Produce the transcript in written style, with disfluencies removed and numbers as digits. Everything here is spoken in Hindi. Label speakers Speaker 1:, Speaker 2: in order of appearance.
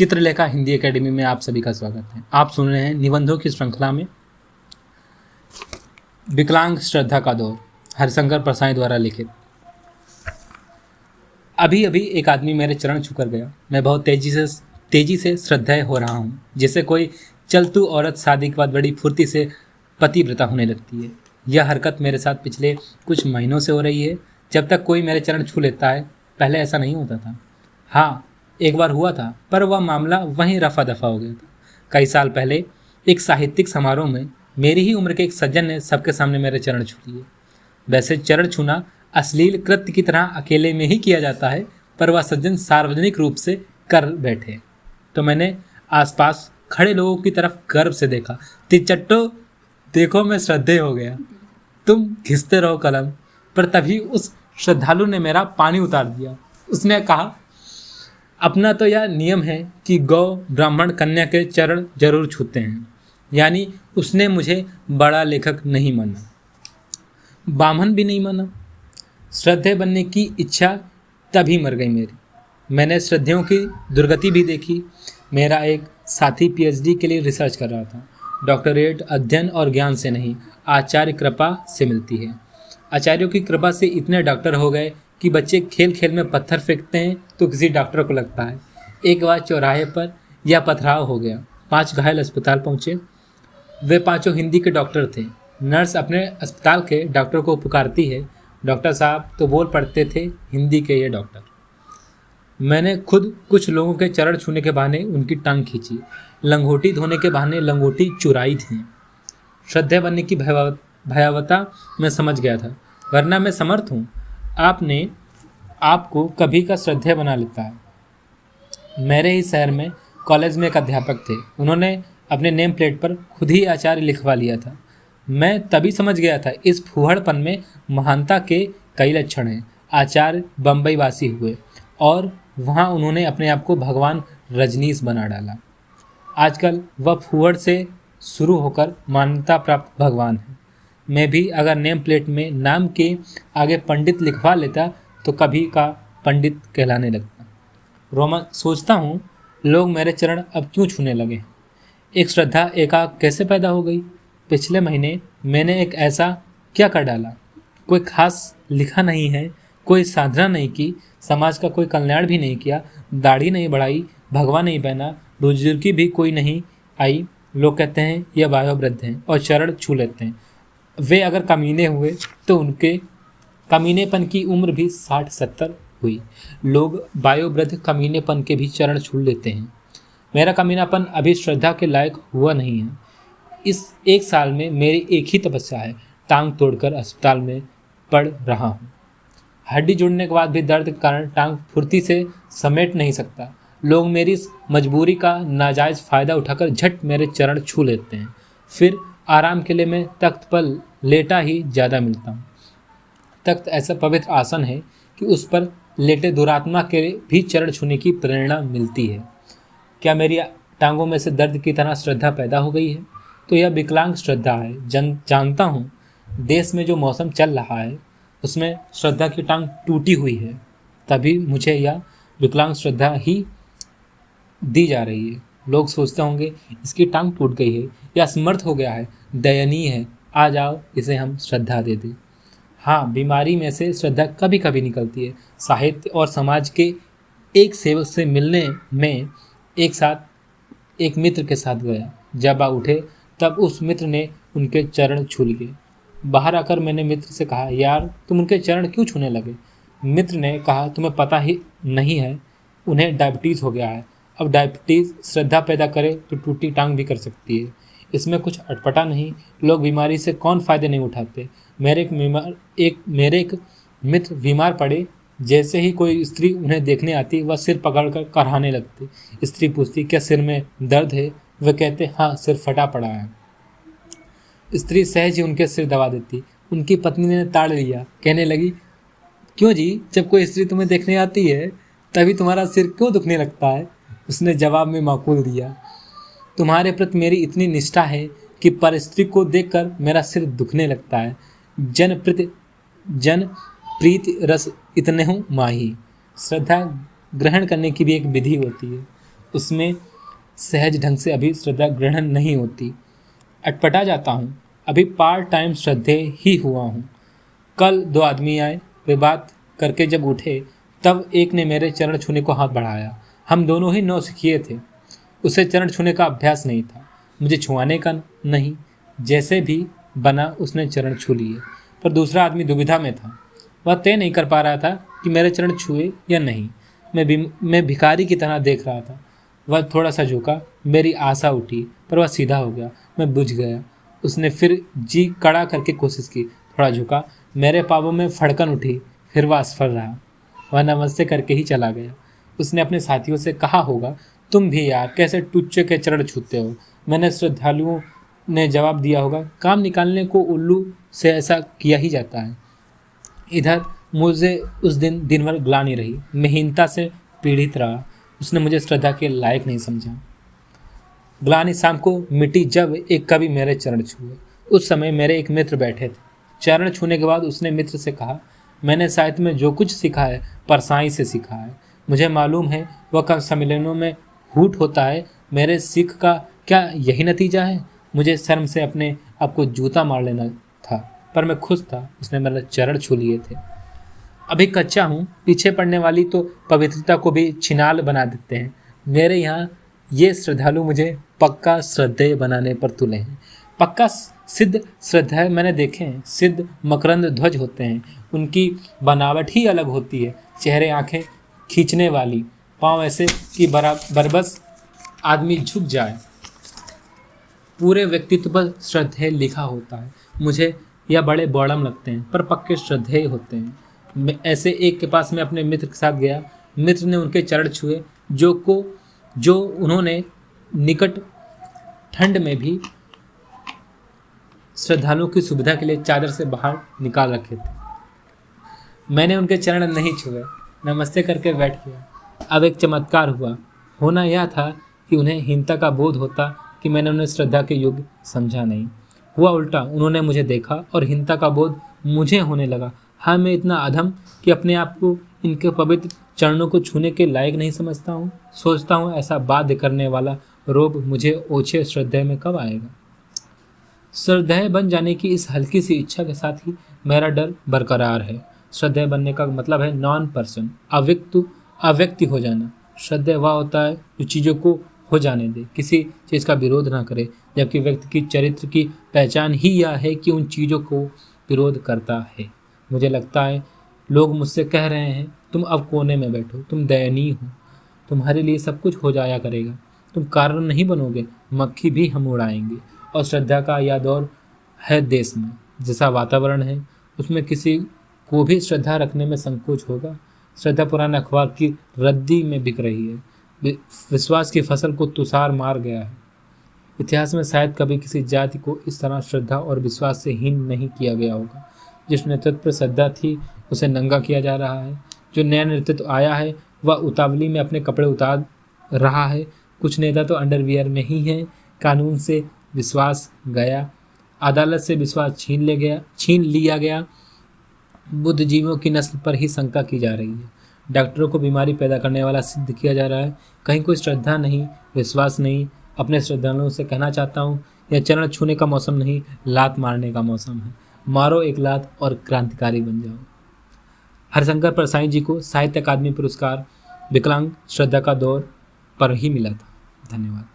Speaker 1: चित्रलेखा हिंदी एकेडमी में आप सभी का स्वागत है। आप सुन रहे हैं निबंधों की श्रृंखला में विकलांग श्रद्धा का दौर, हरिशंकर परसाई द्वारा लिखित। अभी अभी एक आदमी मेरे चरण छूकर गया। मैं बहुत तेजी से श्रद्धेय हो रहा हूँ, जैसे कोई चलतू औरत शादी के बाद बड़ी फुर्ती से पतिव्रता होने लगती है। यह हरकत मेरे साथ पिछले कुछ महीनों से हो रही है। जब तक कोई मेरे चरण छू लेता है, पहले ऐसा नहीं होता था। हाँ, एक बार हुआ था, पर वह मामला वहीं रफा दफा हो गया था। कई साल पहले एक साहित्यिक समारोह में मेरी ही उम्र के एक सज्जन ने सबके सामने मेरे चरण छू लिए। वैसे चरण छूना अश्लील कृत्य की तरह अकेले में ही किया जाता है, पर वह सज्जन सार्वजनिक रूप से कर बैठे तो मैंने आसपास खड़े लोगों की तरफ गर्व से देखा। तिचट्टो, देखो मैं श्रद्धेय हो गया। तुम घिसते रहो कलम। पर तभी उस श्रद्धालु ने मेरा पानी उतार दिया। उसने कहा, अपना तो यह नियम है कि गौ ब्राह्मण कन्या के चरण जरूर छूते हैं। यानी उसने मुझे बड़ा लेखक नहीं माना, बामन भी नहीं माना। श्रद्धेय बनने की इच्छा तभी मर गई मेरी। मैंने श्रद्धेयों की दुर्गति भी देखी। मेरा एक साथी पीएचडी के लिए रिसर्च कर रहा था। डॉक्टरेट अध्ययन और ज्ञान से नहीं, आचार्य कृपा से मिलती है। आचार्यों की कृपा से इतने डॉक्टर हो गए कि बच्चे खेल खेल में पत्थर फेंकते हैं तो किसी डॉक्टर को लगता है। एक बार चौराहे पर यह पथराव हो गया। 5 घायल अस्पताल पहुंचे। वे 5 हिंदी के डॉक्टर थे। नर्स अपने अस्पताल के डॉक्टर को पुकारती है, डॉक्टर साहब, तो बोल पड़ते थे हिंदी के ये डॉक्टर। मैंने खुद कुछ लोगों के चरण छूने के बहाने उनकी टांग खींची, लंगोटी धोने के बहाने लंगोटी चुराई थी। श्रद्धेय बनने की भयावता मैं समझ गया था, वरना मैं समर्थ हूँ। आपने आपको कभी का श्रद्धेय बना लेता है। मेरे ही शहर में कॉलेज में एक अध्यापक थे। उन्होंने अपने नेम प्लेट पर खुद ही आचार्य लिखवा लिया था। मैं तभी समझ गया था, इस फूहड़पन में महानता के कई लक्षण हैं। आचार्य बम्बई वासी हुए और वहाँ उन्होंने अपने आप को भगवान रजनीश बना डाला। आजकल वह फूहड़ से शुरू होकर मान्यता प्राप्त भगवान है। मैं भी अगर नेम प्लेट में नाम के आगे पंडित लिखवा लेता तो कभी का पंडित कहलाने लगता। रोमा सोचता हूँ, लोग मेरे चरण अब क्यों छूने लगे। एक श्रद्धा एकाएक कैसे पैदा हो गई। पिछले महीने मैंने एक ऐसा क्या कर डाला। कोई खास लिखा नहीं है, कोई साधना नहीं की, समाज का कोई कल्याण भी नहीं किया, दाढ़ी नहीं बढ़ाई, भगवा नहीं पहना, बुजुर्गी भी कोई नहीं आई। लोग कहते हैं यह वयोवृद्ध हैं और चरण छू लेते हैं। वे अगर कमीने हुए तो उनके कमीनेपन की उम्र भी 60-70 हुई। लोग वयोवृद्ध कमीनेपन के भी चरण छू लेते हैं। मेरा कमीनापन अभी श्रद्धा के लायक हुआ नहीं है। इस 1 साल में मेरी एक ही तपस्या है, टांग तोड़कर अस्पताल में पड़ रहा हूँ। हड्डी जुड़ने के बाद भी दर्द के कारण टांग फुर्ती से समेट नहीं सकता। लोग मेरी इस मजबूरी का नाजायज़ फ़ायदा उठाकर झट मेरे चरण छू लेते हैं। फिर आराम के लिए मैं तख्त पर लेटा ही ज़्यादा मिलता हूँ। तख्त ऐसा पवित्र आसन है कि उस पर लेटे दुरात्मा के भी चरण छूने की प्रेरणा मिलती है। क्या मेरी टांगों में से दर्द की तरह श्रद्धा पैदा हो गई है? तो यह विकलांग श्रद्धा है। जानता हूँ देश में जो मौसम चल रहा है उसमें श्रद्धा की टांग टूटी हुई है, तभी मुझे यह विकलांग श्रद्धा ही दी जा रही है। लोग सोचते होंगे इसकी टांग टूट गई है या असमर्थ हो गया है, दयनीय है, आ जाओ इसे हम श्रद्धा दे दें। हाँ, बीमारी में से श्रद्धा कभी कभी निकलती है। साहित्य और समाज के एक सेवक से मिलने में एक साथ एक मित्र के साथ गया। जब आ उठे तब उस मित्र ने उनके चरण छू लिए। बाहर आकर मैंने मित्र से कहा, यार तुम उनके चरण क्यों छूने लगे? मित्र ने कहा, तुम्हें पता ही नहीं है, उन्हें डायबिटीज़ हो गया है। अब डायबिटीज़ श्रद्धा पैदा करे तो टूटी टांग भी कर सकती है। इसमें कुछ अटपटा नहीं। लोग बीमारी से कौन फ़ायदे नहीं उठाते। मेरे एक मित्र बीमार पड़े, जैसे ही कोई स्त्री उन्हें देखने आती वह सिर पकड़कर कराहने लगती। स्त्री पूछती, क्या सिर में दर्द है? वह कहते, हाँ, सिर फटा पड़ा है। स्त्री सहज ही उनके सिर दबा देती। उनकी पत्नी ने ताड़ लिया, कहने लगी, क्यों जी, जब कोई स्त्री तुम्हें देखने आती है तभी तुम्हारा सिर क्यों दुखने लगता है? उसने जवाब में माकूल दिया, तुम्हारे प्रति मेरी इतनी निष्ठा है कि पर स्त्री को देखकर मेरा सिर दुखने लगता है। जन प्रीति रस इतने हूँ माही। श्रद्धा ग्रहण करने की भी एक विधि होती है। उसमें सहज ढंग से अभी श्रद्धा ग्रहण नहीं होती। अटपटा जाता हूँ। अभी पार्ट टाइम श्रद्धेय ही हुआ हूँ। कल 2 आदमी आए। वे बात करके जब उठे तब एक ने मेरे चरण छूने को हाथ बढ़ाया। हम दोनों ही नौसिखिए थे। उसे चरण छूने का अभ्यास नहीं था, मुझे छुआने का नहीं। जैसे भी बना उसने चरण छू लिए, पर दूसरा आदमी दुविधा में था। वह तय नहीं कर पा रहा था कि मेरे चरण छुए या नहीं। मैं भिखारी की तरह देख रहा था। वह थोड़ा सा झुका, मेरी आशा उठी, पर वह सीधा हो गया। मैं बुझ गया। उसने फिर जी कड़ा करके कोशिश की, थोड़ा झुका, मेरे पाँवों में फड़कन उठी, फिर वह असफल रहा। वह नमस्ते करके ही चला गया। उसने अपने साथियों से कहा होगा, तुम भी यार कैसे टुच्चे के चरण छूते हो। मैंने श्रद्धालुओं ने जवाब दिया होगा, काम निकालने को उल्लू से ऐसा किया ही जाता है। इधर मुझे उस दिन भर ग्लानि रही। मैं हीनता से पीड़ित रहा। उसने मुझे श्रद्धा के लायक नहीं समझा। ग्लानि शाम को मिटी जब एक कवि मेरे चरण छुए। उस समय मेरे एक मित्र बैठे थे। चरण छूने के बाद उसने मित्र से कहा, मैंने साहित्य में जो कुछ सीखा है परसाई से सीखा है। मुझे मालूम है वह कब सम्मेलनों में हूट होता है। मेरे सीख का क्या यही नतीजा है? मुझे शर्म से अपने आप को जूता मार लेना था, पर मैं खुश था। उसने मेरे चरण छू लिए थे। अभी कच्चा हूँ। पीछे पड़ने वाली तो पवित्रता को भी छिनाल बना देते हैं। मेरे यहाँ ये श्रद्धालु मुझे पक्का श्रद्धेय बनाने पर तुले हैं। पक्का सिद्ध श्रद्धेय मैंने देखे हैं। सिद्ध मकरंद ध्वज होते हैं। उनकी बनावट ही अलग होती है। चेहरे आंखें खींचने वाली, पाँव ऐसे कि बरबस आदमी झुक जाए। पूरे व्यक्तित्व पर श्रद्धेय लिखा होता है। मुझे यह बड़े बौड़म लगते हैं, पर पक्के श्रद्धेय होते हैं। मैं ऐसे एक के पास मैं अपने मित्र के साथ गया। मित्र ने उनके चरण छुए, जो उन्होंने निकट ठंड में भी श्रद्धालुओं की सुविधा के लिए चादर से बाहर निकाल रखे थे। मैंने उनके चरण नहीं छुए, नमस्ते करके बैठ गया। अब एक चमत्कार हुआ। होना यह था कि उन्हें हीनता का बोध होता कि मैंने उन्हें श्रद्धा के योग्य समझा नहीं। हुआ उल्टा, उन्होंने मुझे देखा और हीनता का बोध मुझे होने लगा। हाँ, मैं इतना अधम कि अपने आप को इनके पवित्र चरणों को छूने के लायक नहीं समझता हूँ। सोचता हूँ ऐसा बाध्य करने वाला रोब मुझे ओछे श्रद्धेय में कब आएगा। श्रद्धेय बन जाने की इस हल्की सी इच्छा के साथ ही मेरा डर बरकरार है। श्रद्धेय बनने का मतलब है नॉन पर्सन, अव्यक्ति हो जाना। श्रद्धेय वह होता है जो चीज़ों को हो जाने दे, किसी चीज़ का विरोध ना करे, जबकि व्यक्ति की चरित्र की पहचान ही यह है कि उन चीज़ों को विरोध करता है। मुझे लगता है लोग मुझसे कह रहे हैं, तुम अब कोने में बैठो, तुम दयनीय हो, तुम्हारे लिए सब कुछ हो जाया करेगा, तुम कारण नहीं बनोगे, मक्खी भी हम उड़ाएंगे। और श्रद्धा का यह दौर है। देश में जैसा वातावरण है उसमें किसी को भी श्रद्धा रखने में संकोच होगा। श्रद्धा पुराने अखबार की रद्दी में बिक रही है। विश्वास की फसल को तुषार मार गया है। इतिहास में शायद कभी किसी जाति को इस तरह श्रद्धा और विश्वास से हीन नहीं किया गया होगा। जिस नेतृत्व पर श्रद्धा थी उसे नंगा किया जा रहा है। जो नया नेतृत्व आया है वह उतावली में अपने कपड़े उतार रहा है। कुछ नेता तो अंडरवियर में ही हैं। कानून से विश्वास गया, अदालत से विश्वास छीन लिया गया। बुद्धिजीवियों की नस्ल पर ही शंका की जा रही है। डॉक्टरों को बीमारी पैदा करने वाला सिद्ध किया जा रहा है। कहीं कोई श्रद्धा नहीं, विश्वास नहीं। अपने श्रद्धालुओं से कहना चाहता हूँ, यह चरण छूने का मौसम नहीं, लात मारने का मौसम है। मारो एक लात और क्रांतिकारी बन जाओ। हरिशंकर परसाई जी को साहित्य अकादमी पुरस्कार विकलांग श्रद्धा का दौर पर ही मिला था। धन्यवाद।